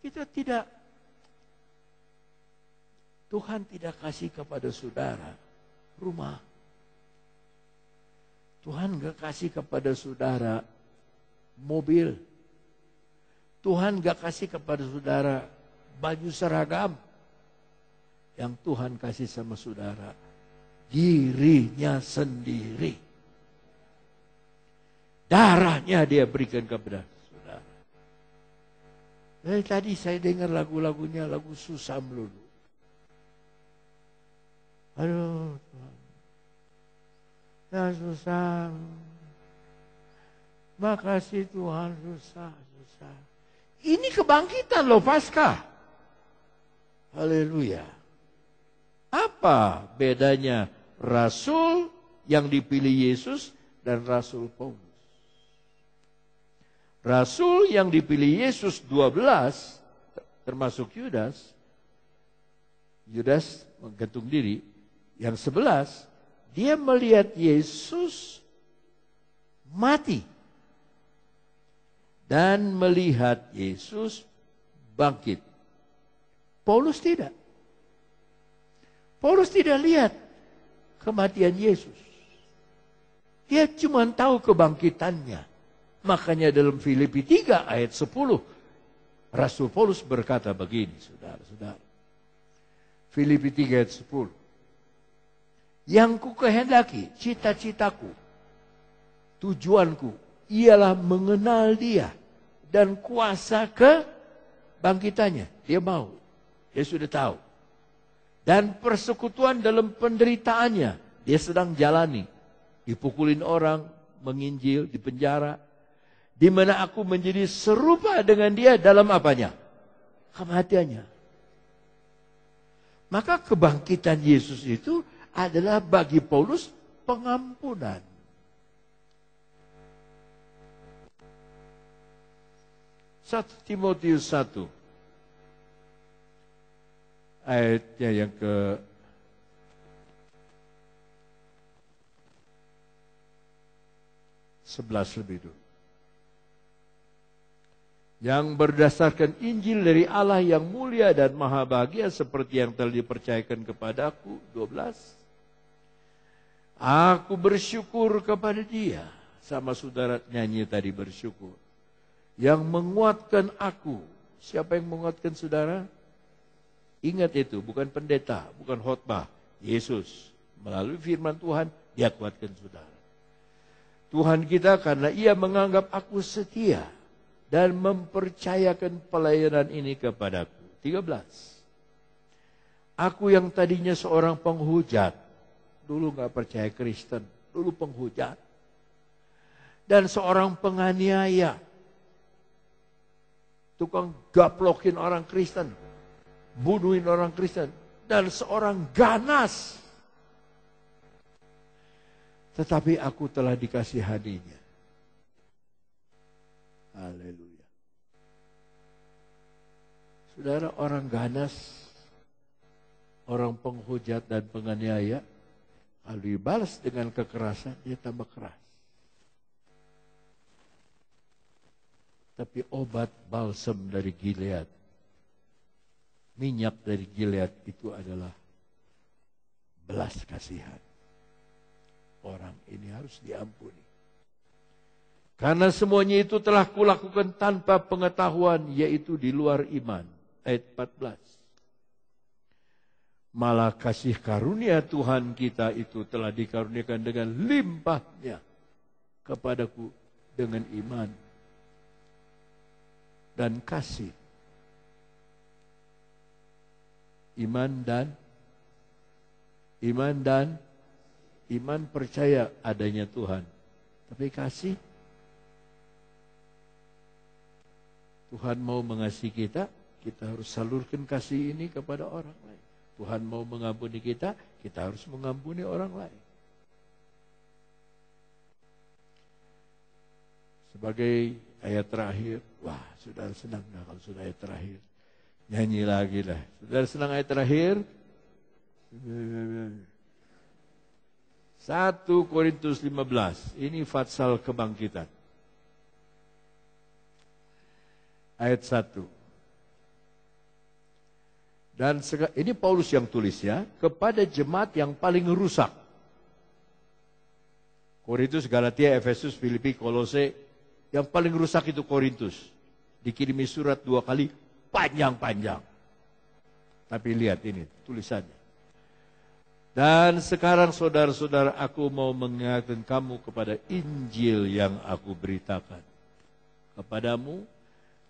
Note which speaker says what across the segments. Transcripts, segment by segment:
Speaker 1: Kita tidak, Tuhan tidak kasih kepada saudara rumah. Tuhan gak kasih kepada saudara mobil. Tuhan gak kasih kepada saudara baju seragam. Yang Tuhan kasih sama saudara, dirinya sendiri. Darahnya dia berikan kepada saudara. Dari tadi saya dengar lagu-lagunya, lagu susah melulu. Aduh Tuhan, ya susah. Makasih Tuhan, susah. Ini kebangkitan loh, Paskah. Haleluya. Apa bedanya rasul yang dipilih Yesus dan rasul Paulus? Rasul yang dipilih Yesus 12, termasuk Yudas menggantung diri. Yang 11, dia melihat Yesus mati dan melihat Yesus bangkit. Paulus tidak. Paulus tidak lihat kematian Yesus. Dia cuma tahu kebangkitannya. Makanya dalam Filipi 3 ayat 10, Rasul Paulus berkata begini, saudara-saudara. Filipi 3 ayat 10. Yang ku kehendaki, cita-citaku, tujuanku, ialah mengenal dia dan kuasa kebangkitannya. Dia mau, dia sudah tahu. Dan persekutuan dalam penderitaannya, dia sedang jalani. Dipukulin orang, menginjil, dipenjara. Di mana aku menjadi serupa dengan dia dalam apanya? Kematiannya. Maka kebangkitan Yesus itu adalah bagi Paulus pengampunan. Timotius 1 ayatnya yang ke 11 lebih dulu. Yang berdasarkan Injil dari Allah yang mulia dan maha bahagia seperti yang telah dipercayakan kepadaku. 12. Aku bersyukur kepada dia. Sama saudara nyanyi tadi bersyukur. Yang menguatkan aku. Siapa yang menguatkan saudara? Ingat itu, bukan pendeta, bukan khotbah. Yesus. Melalui firman Tuhan, dia kuatkan saudara. Tuhan kita karena ia menganggap aku setia dan mempercayakan pelayanan ini kepadaku. 13. Aku yang tadinya seorang penghujat, dulu gak percaya Kristen, dulu penghujat, dan seorang penganiaya, tukang gaplokin orang Kristen, bunuhin orang Kristen, dan seorang ganas. Tetapi aku telah dikasihaninya. Haleluya. Saudara, orang ganas, orang penghujat dan penganiaya, kalau dibalas dengan kekerasan, dia tambah keras. Tapi obat balsam dari Gilead, minyak dari Gilead itu adalah belas kasihan. Orang ini harus diampuni. Karena semuanya itu telah kulakukan tanpa pengetahuan, yaitu di luar iman. Ayat 14. Malah kasih karunia Tuhan kita itu telah dikaruniakan dengan limpahnya kepadaku dengan iman dan kasih. Iman percaya adanya Tuhan. Tapi kasih, Tuhan mau mengasihi kita, kita harus salurkan kasih ini kepada orang lain. Tuhan mau mengampuni kita, kita harus mengampuni orang lain. Sebagai ayat terakhir, wah saudara senang dah kalau sudah ayat terakhir. Nyanyi lagi lah. Saudara senang ayat terakhir? 1 Korintus 15. Ini fatsal kebangkitan. Ayat 1. Dan ini Paulus yang tulisnya kepada jemaat yang paling rusak. Korintus, Galatia, Efesus, Filipi, Kolose. Yang paling rusak itu Korintus. Dikirimi surat 2 kali, panjang-panjang. Tapi lihat ini tulisannya. Dan sekarang saudara-saudara, aku mau mengingatkan kamu kepada Injil yang aku beritakan kepadamu,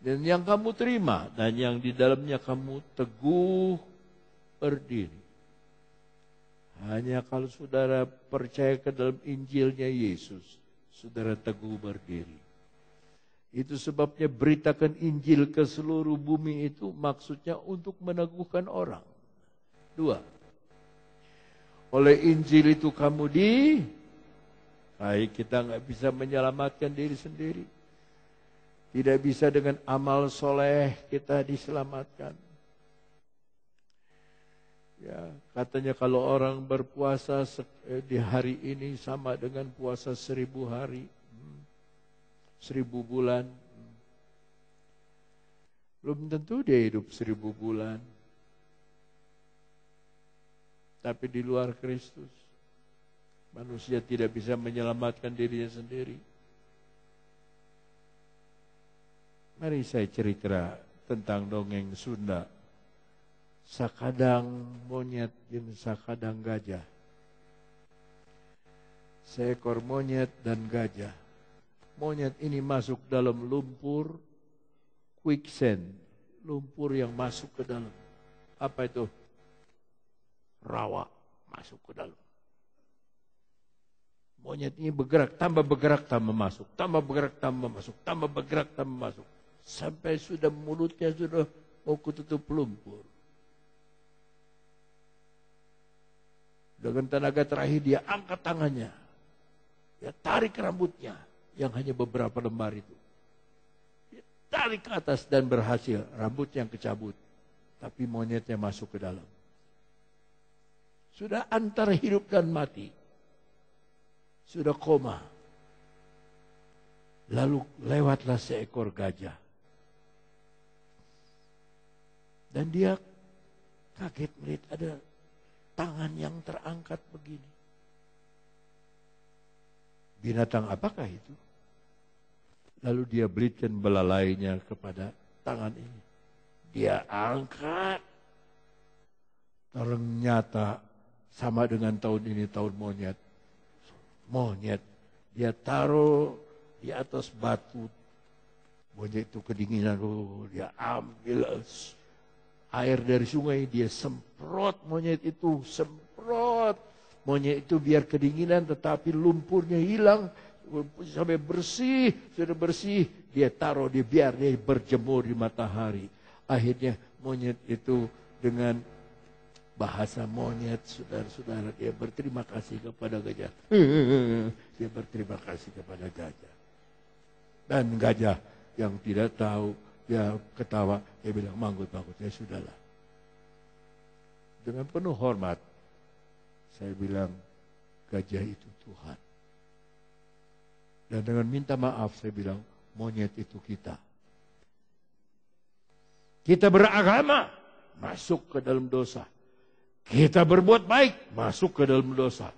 Speaker 1: dan yang kamu terima, dan yang di dalamnya kamu teguh berdiri. Hanya kalau saudara percaya ke dalam Injilnya Yesus, saudara teguh berdiri. Itu sebabnya beritakan Injil ke seluruh bumi itu maksudnya untuk meneguhkan orang. 2. Oleh Injil itu kamu baik, kita nggak bisa menyelamatkan diri sendiri. Tidak bisa dengan amal soleh kita diselamatkan. Ya, katanya kalau orang berpuasa di hari ini sama dengan puasa 1000 hari. 1000 bulan. Belum tentu dia hidup 1000 bulan. Tapi di luar Kristus, manusia tidak bisa menyelamatkan dirinya sendiri. Mari saya cerita tentang dongeng Sunda. Sakadang monyet jeung sakadang gajah. Seekor monyet dan gajah. Monyet ini masuk dalam lumpur quicksand, lumpur yang masuk ke dalam. Apa itu? Rawa masuk ke dalam. Monyet ini bergerak, tambah masuk, tambah bergerak, tambah masuk, tambah bergerak, tambah masuk. Sampai sudah mulutnya sudah mau ketutup lumpur. Dengan tenaga terakhir dia angkat tangannya. Dia tarik rambutnya yang hanya beberapa lembar itu. Dia tarik ke atas dan berhasil. Rambutnya yang kecabut. Tapi monyetnya masuk ke dalam. Sudah antara hidup dan mati. Sudah koma. Lalu lewatlah seekor gajah. Dan dia kaget melihat ada tangan yang terangkat begini. Binatang apakah itu? Lalu dia belikan belalainya kepada tangan ini. Dia angkat. Ternyata sama dengan tahun ini, tahun monyet. Monyet. Dia taruh di atas batu. Monyet itu kedinginan. Dia ambil air dari sungai, dia semprot monyet itu, semprot. Monyet itu biar kedinginan tetapi lumpurnya hilang sampai bersih, sudah bersih, dia taruh, dia biar dia berjemur di matahari. Akhirnya monyet itu dengan bahasa monyet, saudara-saudara, dia berterima kasih kepada gajah. Dia berterima kasih kepada gajah. Dan gajah yang tidak tahu, dia ketawa, dia bilang, manggut-manggut, ya sudahlah. Dengan penuh hormat, saya bilang, gajah itu Tuhan. Dan dengan minta maaf, saya bilang, monyet itu kita. Kita beragama, masuk ke dalam dosa. Kita berbuat baik, masuk ke dalam dosa.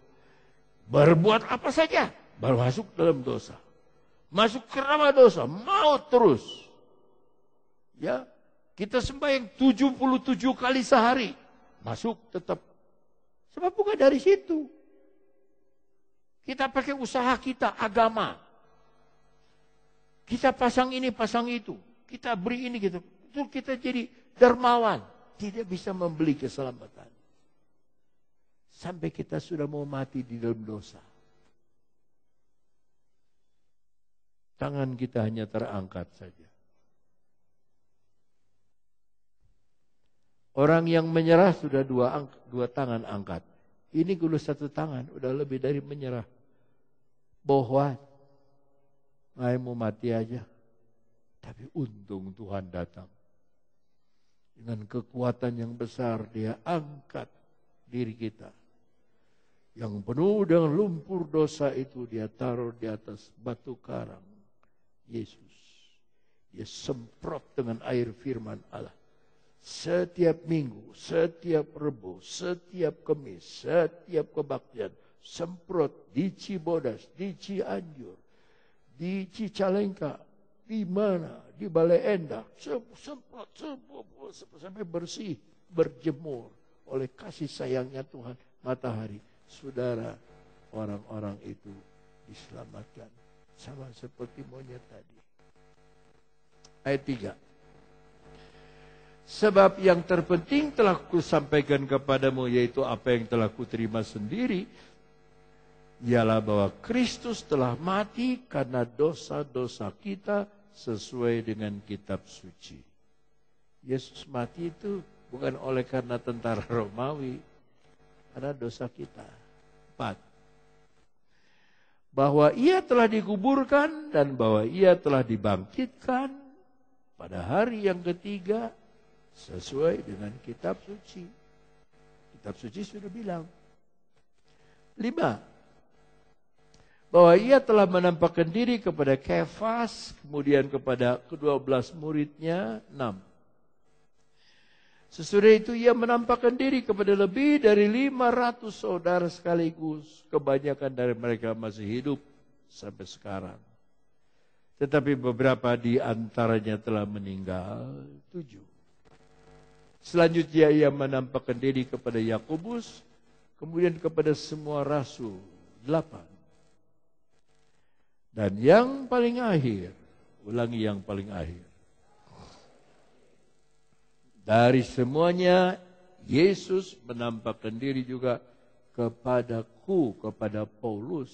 Speaker 1: Berbuat apa saja, baru masuk ke dalam dosa. Masuk ke ranah dosa, mau terus. Ya, kita sembahyang 77 kali sehari. Masuk tetap. Sebab bukan dari situ. Kita pakai usaha kita, agama. Kita pasang ini, pasang itu. Kita beri ini gitu. Itu kita jadi dermawan. Tidak bisa membeli keselamatan. Sampai kita sudah mau mati di dalam dosa. Tangan kita hanya terangkat saja. Orang yang menyerah sudah dua tangan angkat. Ini dulu satu tangan, udah lebih dari menyerah. Bohwat, mau mati aja. Tapi untung Tuhan datang. Dengan kekuatan yang besar dia angkat diri kita. Yang penuh dengan lumpur dosa itu dia taruh di atas batu karang. Yesus. Dia semprot dengan air firman Allah. Setiap minggu, setiap Rebo, setiap Kemis, setiap kebaktian, semprot di Cibodas, di Cianjur, di Cicalengka, di mana, di Bale Endah, semprot sampai bersih, berjemur oleh kasih sayangnya Tuhan matahari. Saudara, orang-orang itu diselamatkan sama seperti monyet tadi. Ayat 3. Sebab yang terpenting telah kusampaikan kepadamu, yaitu apa yang telah kuterima sendiri, ialah bahwa Kristus telah mati karena dosa-dosa kita sesuai dengan kitab suci. Yesus mati itu bukan oleh karena tentara Romawi, karena dosa kita. 4. Bahwa ia telah dikuburkan dan bahwa ia telah dibangkitkan pada hari yang ketiga sesuai dengan kitab suci. Kitab suci sudah bilang. 5. Bahwa ia telah menampakkan diri kepada Kefas, kemudian kepada ke-12 muridnya. 6. Sesudah itu ia menampakkan diri kepada lebih dari 500 saudara sekaligus. Kebanyakan dari mereka masih hidup sampai sekarang. Tetapi beberapa di antaranya telah meninggal. 7. Selanjutnya ia menampakkan diri kepada Yakobus, kemudian kepada semua rasul. 8. Dan yang paling akhir, ulangi yang paling akhir. Dari semuanya, Yesus menampakkan diri juga kepadaku, kepada Paulus.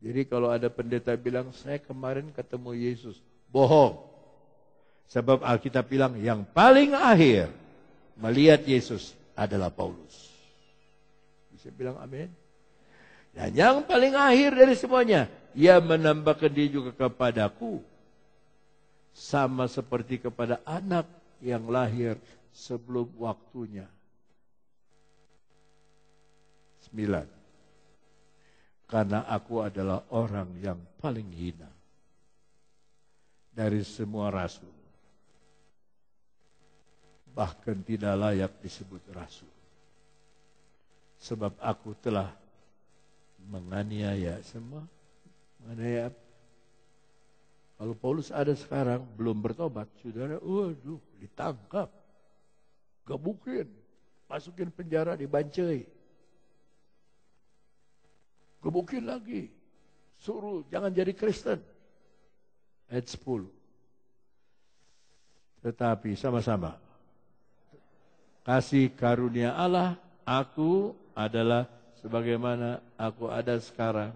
Speaker 1: Jadi kalau ada pendeta bilang, saya kemarin ketemu Yesus, bohong. Sebab Alkitab bilang yang paling akhir melihat Yesus adalah Paulus. Bisa bilang amin? Dan yang paling akhir dari semuanya, ia menambahkan dia juga kepadaku. Sama seperti kepada anak yang lahir sebelum waktunya. 9. Karena aku adalah orang yang paling hina dari semua rasul. Bahkan tidak layak disebut rasul. Sebab aku telah menganiaya semua. Menganiaya. Kalau Paulus ada sekarang belum bertobat, saudara, waduh, ditangkap. Gebukin, masukin penjara, dibancai. Gebukin lagi. Suruh jangan jadi Kristen. Ayat 10. Tetapi sama-sama. Kasih karunia Allah, aku adalah sebagaimana aku ada sekarang.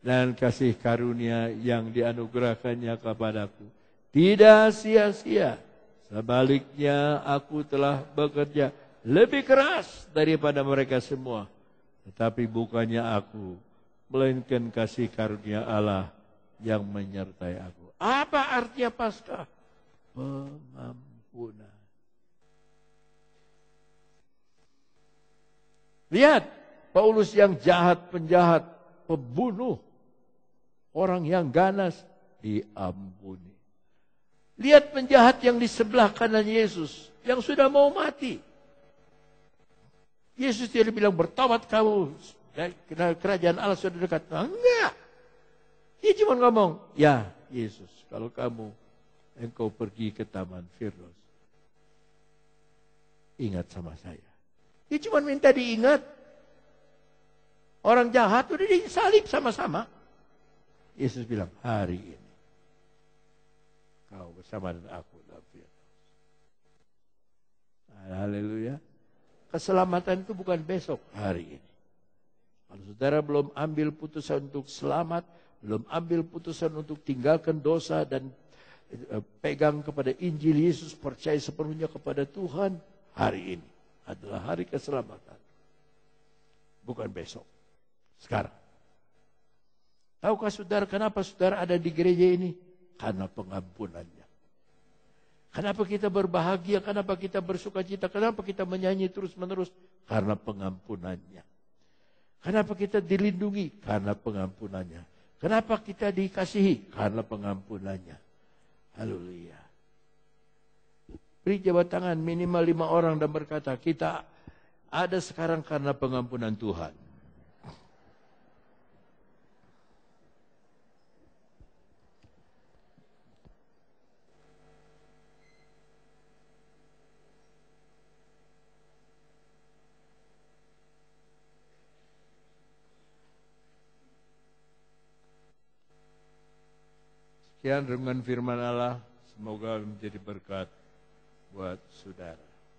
Speaker 1: Dan kasih karunia yang dianugerahkannya kepadaku tidak sia-sia. Sebaliknya aku telah bekerja lebih keras daripada mereka semua. Tetapi bukannya aku, melainkan kasih karunia Allah yang menyertai aku. Apa artinya Paskah? Pengampunan. Lihat, Paulus yang jahat, penjahat, pembunuh, orang yang ganas, diampuni. Lihat penjahat yang di sebelah kanan Yesus, yang sudah mau mati. Yesus tidak bilang, bertobat kamu, kerajaan Allah sudah dekat. Enggak. Dia cuma ngomong, ya Yesus, kalau engkau pergi ke Taman Firdaus, ingat sama saya. Dia cuma minta diingat. Orang jahat udah disalib sama-sama. Yesus bilang, hari ini kau bersama dengan aku dalam Firdaus. Haleluya. Keselamatan itu bukan besok, hari ini. Kalau saudara belum ambil putusan untuk selamat, belum ambil putusan untuk tinggalkan dosa dan pegang kepada Injil Yesus, percaya sepenuhnya kepada Tuhan, hari ini adalah hari keselamatan. Bukan besok. Sekarang. Tahukah saudara kenapa saudara ada di gereja ini? Karena pengampunannya. Kenapa kita berbahagia? Kenapa kita bersuka cita? Kenapa kita menyanyi terus-menerus? Karena pengampunannya. Kenapa kita dilindungi? Karena pengampunannya. Kenapa kita dikasihi? Karena pengampunannya. Haleluya. Beri jabat tangan minimal 5 orang dan berkata, kita ada sekarang karena pengampunan Tuhan. Sekian renungan firman Allah, semoga menjadi berkat buat saudara.